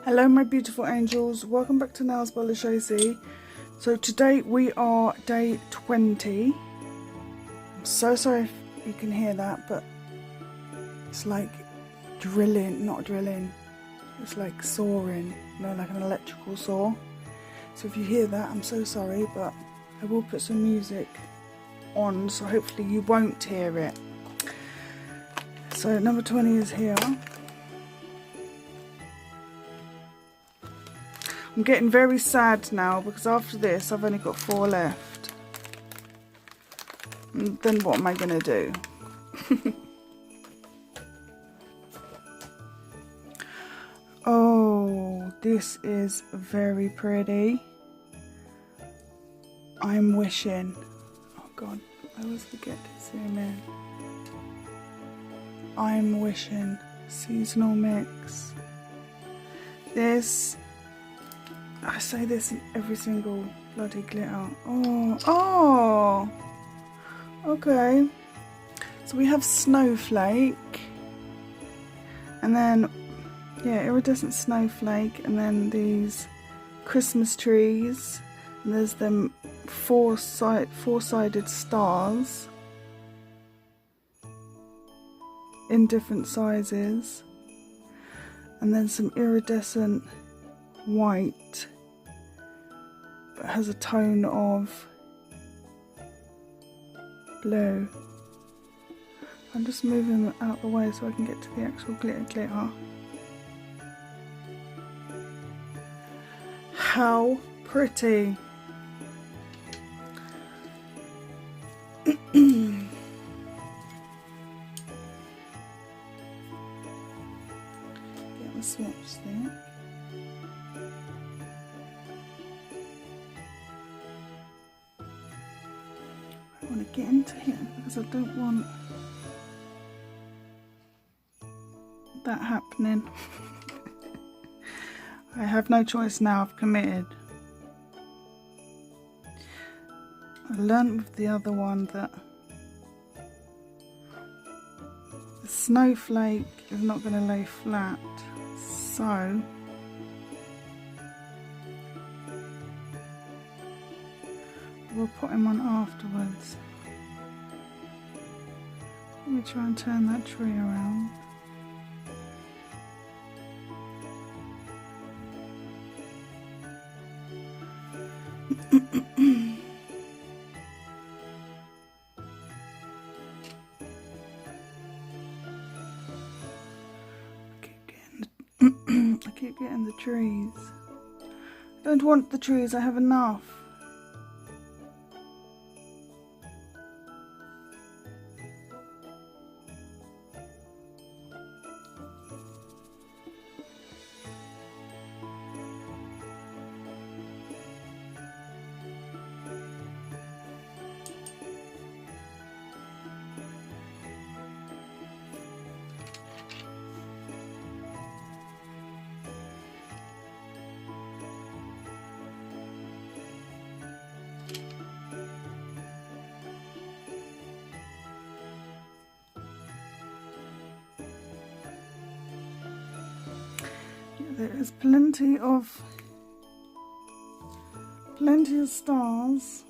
Hello my beautiful angels, welcome back to Nails by LJOLUSESI. So today we are day 20. I'm so sorry if you can hear that, but it's like drilling, not drilling, it's like sawing, you know, like an electrical saw. So if you hear that, I'm so sorry, but I will put some music on, so hopefully you won't hear it. So number 20 is here. I'm getting very sad now because after this I've only got 4 left. And then what am I going to do? Oh, this is very pretty. I'm wishing. Oh god, I always forget to zoom in. I'm wishing seasonal mix. This, I say this in every single bloody glitter. Oh, okay. So we have snowflake, and then, yeah, iridescent snowflake, and then these Christmas trees, and there's them four-sided stars in different sizes, and then some iridescent white but has a tone of blue. I'm just moving them out the way so I can get to the actual glitter. How pretty. Get the swatch there. I want to get into here because I don't want that happening. I have no choice now, I've committed. I learnt with the other one that the snowflake is not going to lay flat, so we'll put him on afterwards. Let me try and turn that tree around. I keep getting the trees. I don't want the trees, I have enough. There is plenty of stars.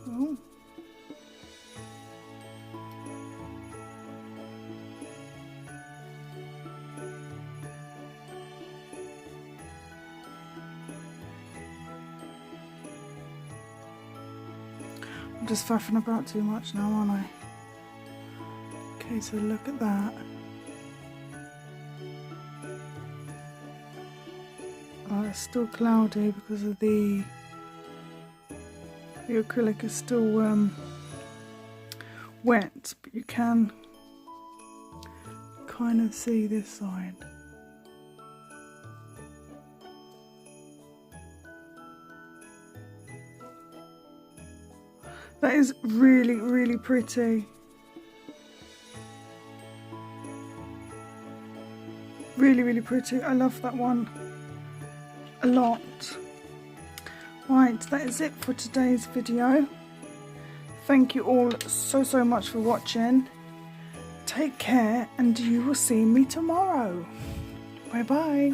Oh. I'm just faffing about too much now, aren't I? Okay, so look at that. Oh, it's still cloudy because of the acrylic is still wet, but you can kind of see this side. That is really, really pretty. Really, really pretty. I love that one a lot. Right, that is it for today's video. Thank you all so much for watching. Take care, and you will see me tomorrow. Bye bye.